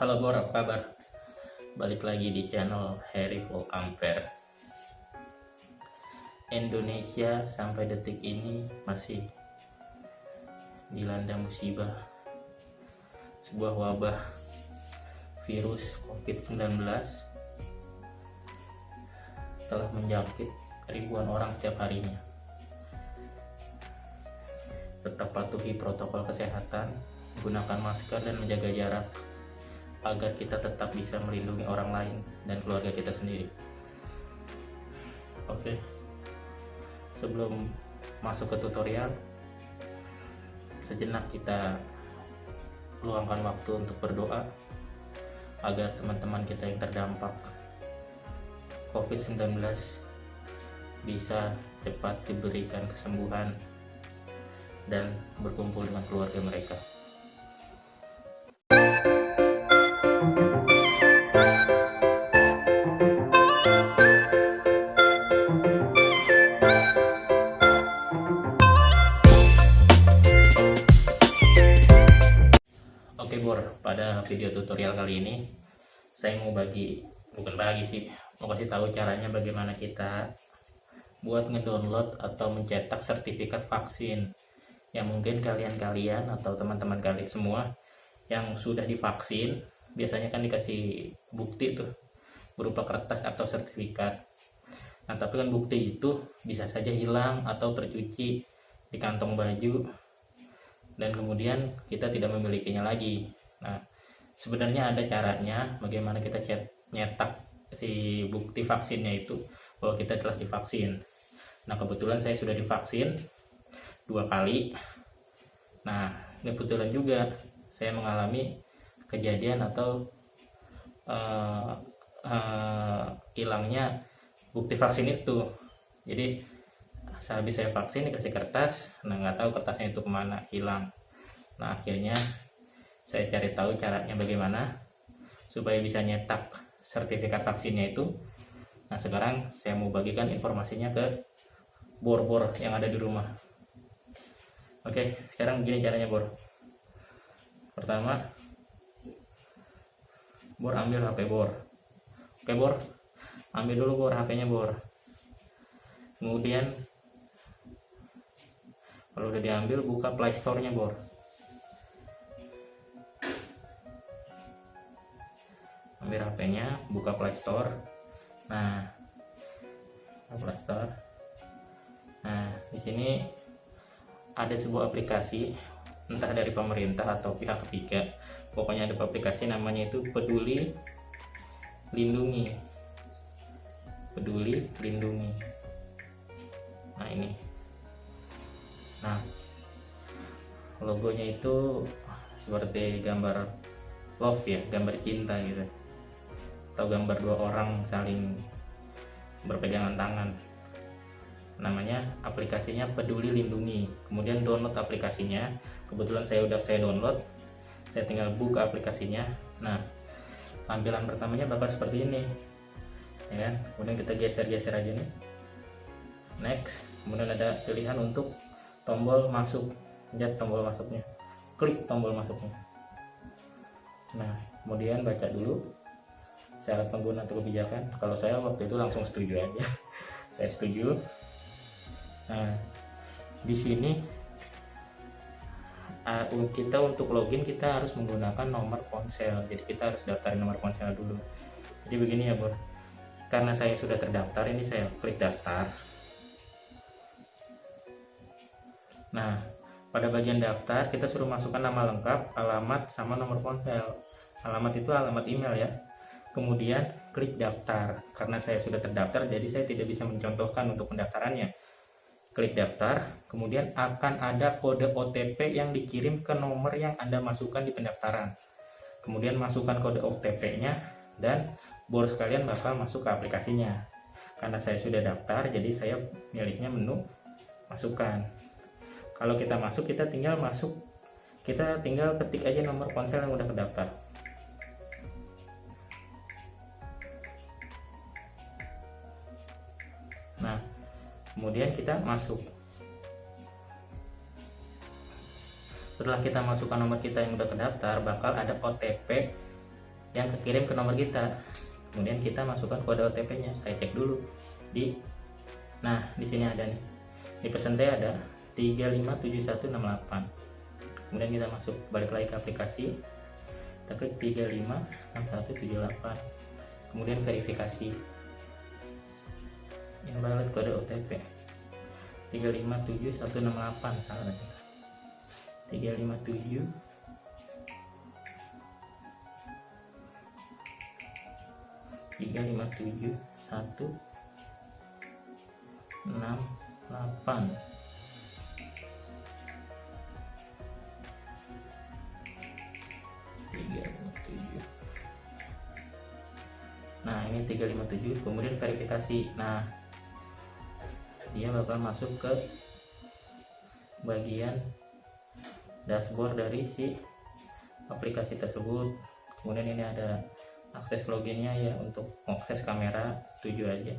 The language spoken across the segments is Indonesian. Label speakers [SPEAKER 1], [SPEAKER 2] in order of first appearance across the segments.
[SPEAKER 1] Halo Bor, apa kabar? Balik lagi di channel Harry Full Ampere. Indonesia sampai detik ini masih dilanda musibah sebuah wabah virus COVID-19 telah menjangkit ribuan orang setiap harinya. Tetap patuhi protokol kesehatan, gunakan masker dan menjaga jarak agar kita tetap bisa melindungi orang lain dan keluarga kita sendiri. Oke, sebelum masuk ke tutorial, sejenak kita luangkan waktu untuk berdoa agar teman-teman kita yang terdampak COVID-19 bisa cepat diberikan kesembuhan dan berkumpul dengan keluarga mereka. Oke Bor, pada video tutorial kali ini saya mau mau kasih tahu caranya bagaimana kita buat ngedownload atau mencetak sertifikat vaksin yang mungkin kalian atau teman-teman kalian semua yang sudah divaksin biasanya kan dikasih bukti tuh berupa kertas atau sertifikat. Nah tapi kan bukti itu bisa saja hilang atau tercuci di kantong baju dan kemudian kita tidak memilikinya lagi. Nah sebenarnya ada caranya bagaimana kita nyetak si bukti vaksinnya itu bahwa kita telah divaksin. Nah kebetulan saya sudah divaksin 2 kali. Nah kebetulan juga saya mengalami kejadian atau hilangnya bukti vaksin itu. Jadi sehabis saya vaksin dikasih kertas, nah nggak tahu kertasnya itu kemana, hilang. Nah akhirnya saya cari tahu caranya bagaimana supaya bisa nyetak sertifikat vaksinnya itu. Nah sekarang saya mau bagikan informasinya ke bor-bor yang ada di rumah. Oke, sekarang begini caranya Bor. Pertama, Bor ambil HP Bor. Oke Bor, ambil dulu Bor HP-nya Bor. Kemudian kalau udah diambil, buka Play Store-nya Bor. Ambil HP-nya, buka Play Store. Nah, Play Store. Nah, di sini ada sebuah aplikasi entah dari pemerintah atau pihak ketiga. Pokoknya ada aplikasi namanya itu Peduli Lindungi. Peduli Lindungi. Nah, ini. Nah, logonya itu seperti gambar love ya, gambar cinta gitu. Atau gambar 2 orang saling berpegangan tangan. Namanya aplikasinya Peduli Lindungi. Kemudian download aplikasinya. Kebetulan saya download. Saya tinggal buka aplikasinya. Nah, tampilan pertamanya bakal seperti ini. Ya kan? Kemudian kita geser-geser aja nih. Next. Kemudian ada pilihan untuk tombol masuk, lihat tombol masuknya, klik tombol masuknya. Nah kemudian baca dulu syarat pengguna atau kebijakan. Kalau saya waktu itu langsung setuju aja. Saya setuju. Nah di sini kita untuk login kita harus menggunakan nomor ponsel, jadi kita harus daftarin nomor ponsel dulu. Jadi begini ya Bor, karena saya sudah terdaftar, ini saya klik daftar. Nah, pada bagian daftar kita suruh masukkan nama lengkap, alamat, sama nomor ponsel. Alamat itu alamat email ya. Kemudian klik daftar. Karena saya sudah terdaftar, jadi saya tidak bisa mencontohkan untuk pendaftarannya. Klik daftar, kemudian akan ada kode OTP yang dikirim ke nomor yang Anda masukkan di pendaftaran. Kemudian masukkan kode OTP-nya dan Bor sekalian bakal masuk ke aplikasinya. Karena saya sudah daftar, jadi saya miliknya menu masukkan. Kalau kita masuk, kita tinggal ketik aja nomor ponsel yang udah terdaftar. Nah, kemudian kita masuk. Setelah kita masukkan nomor kita yang udah terdaftar, bakal ada OTP yang kekirim ke nomor kita. Kemudian kita masukkan kode OTP-nya. Saya cek dulu nah di sini ada nih, di pesan saya ada 357168. Kemudian kita masuk, balik lagi ke aplikasi, kita klik 356178, kemudian verifikasi, invalid kode OTP 357168, salah 357 168. Nah ini 357, kemudian verifikasi. Nah dia bakal masuk ke bagian dashboard dari si aplikasi tersebut. Kemudian ini ada akses loginnya ya, untuk akses kamera, setuju aja,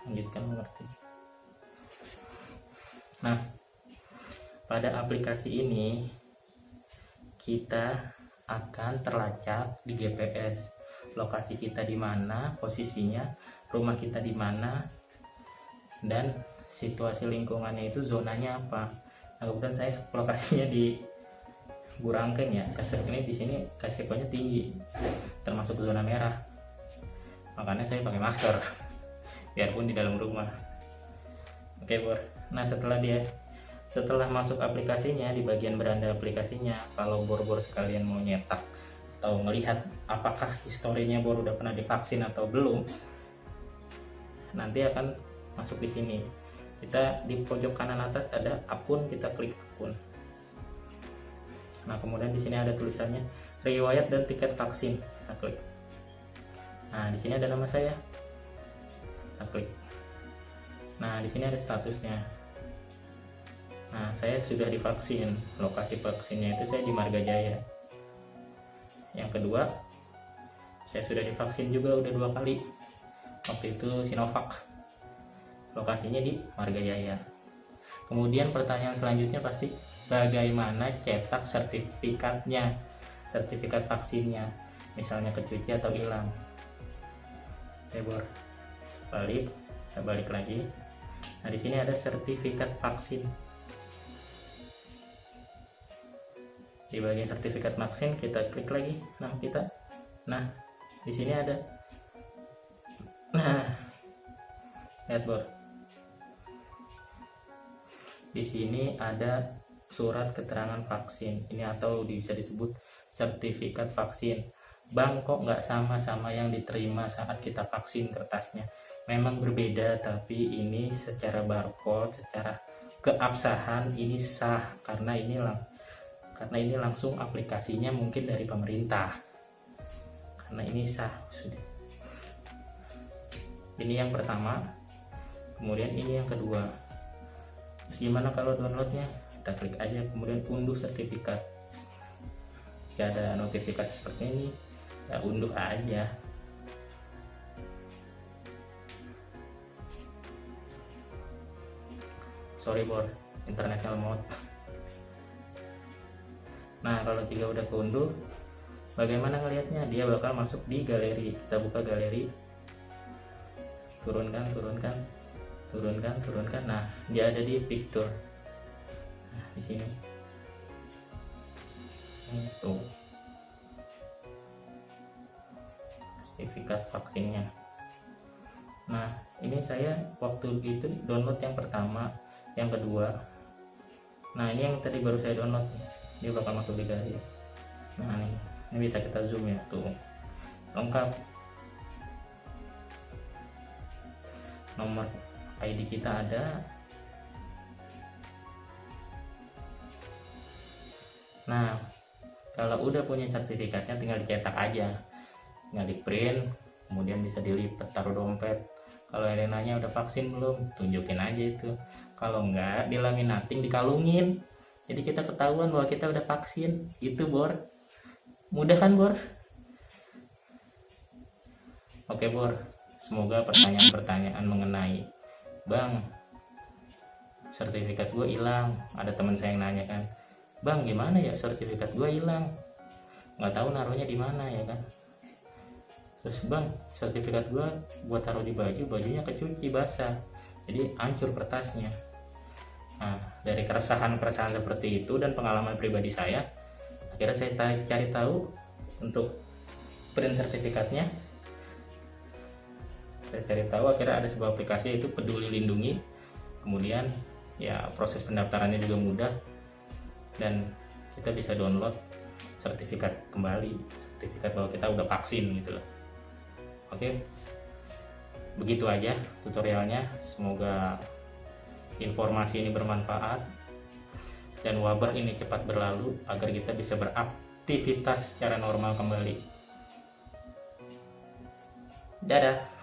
[SPEAKER 1] lanjutkan, mengerti. Nah pada aplikasi ini kita akan terlacak di GPS, lokasi kita di mana, posisinya, rumah kita di mana, dan situasi lingkungannya itu zonanya apa. Nah kemudian saya lokasinya di Burangkeng ya, ini di sini resikonya tinggi, termasuk zona merah, makanya saya pakai masker biarpun di dalam rumah. Oke Bor, nah setelah masuk aplikasinya, di bagian beranda aplikasinya, kalau Bor sekalian mau nyetak atau melihat apakah historinya Bor udah pernah divaksin atau belum, nanti akan masuk di sini. Kita di pojok kanan atas ada akun, kita klik akun. Nah kemudian di sini ada tulisannya riwayat dan tiket vaksin, kita klik. Nah di sini ada nama saya, kita klik. Nah di sini ada statusnya. Nah saya sudah divaksin, lokasi vaksinnya itu saya di Marga Jaya. Yang kedua, saya sudah divaksin juga udah 2 kali, waktu itu Sinovac, lokasinya di Marga Jaya. Kemudian pertanyaan selanjutnya pasti bagaimana cetak sertifikatnya, sertifikat vaksinnya, misalnya kecuci atau hilang. Oke Bor, saya balik lagi. Nah di sini ada sertifikat vaksin. Di bagian sertifikat vaksin kita klik lagi nama kita. Nah di sini ada, nah lihat Bor, di sini ada surat keterangan vaksin ini, atau bisa disebut sertifikat vaksin. Bang, kok nggak sama yang diterima saat kita vaksin kertasnya? Memang berbeda, tapi ini secara barcode, secara keabsahan ini sah, karena ini langsung aplikasinya mungkin dari pemerintah, karena ini sah sudah. Ini yang pertama, kemudian ini yang kedua. Terus gimana kalau downloadnya? Kita klik aja, kemudian unduh sertifikat. Jika ada notifikasi seperti ini, ya unduh aja. Sorry Bor, internetnya lemot. Nah kalau jika udah keunduh, bagaimana ngelihatnya? Dia bakal masuk di galeri. Kita buka galeri, turunkan. Nah dia ada di picture. Nah di sini tuh sertifikat vaksinnya. Nah ini saya waktu itu download yang pertama, yang kedua. Nah ini yang tadi baru saya download, dia bakal masuk di galeri. Nah ini bisa kita zoom ya, tuh lengkap, nomor ID kita ada. Nah kalau udah punya sertifikatnya tinggal dicetak aja, tinggal di print, kemudian bisa dilipat taruh dompet. Kalau ada yang nanya udah vaksin belum, tunjukin aja itu. Kalau enggak, dilaminating, dikalungin, jadi kita ketahuan bahwa kita udah vaksin. Itu Bor, mudah kan Bor? Oke Bor, semoga pertanyaan-pertanyaan mengenai Bang, sertifikat gue hilang. Ada teman saya yang nanya kan, Bang gimana ya sertifikat gue hilang, nggak tahu naruhnya di mana ya kan. Terus bang, sertifikat gua buat taruh di baju, bajunya kecuci basah, jadi hancur kertasnya. Nah, dari keresahan seperti itu dan pengalaman pribadi saya, akhirnya saya cari tahu untuk print sertifikatnya. Saya cari tahu, akhirnya ada sebuah aplikasi yaitu Peduli Lindungi. Kemudian ya proses pendaftarannya juga mudah dan kita bisa download sertifikat kembali, sertifikat bahwa kita udah vaksin gitu loh. Oke, begitu aja tutorialnya. Semoga informasi ini bermanfaat dan wabah ini cepat berlalu agar kita bisa beraktivitas secara normal kembali. Dadah.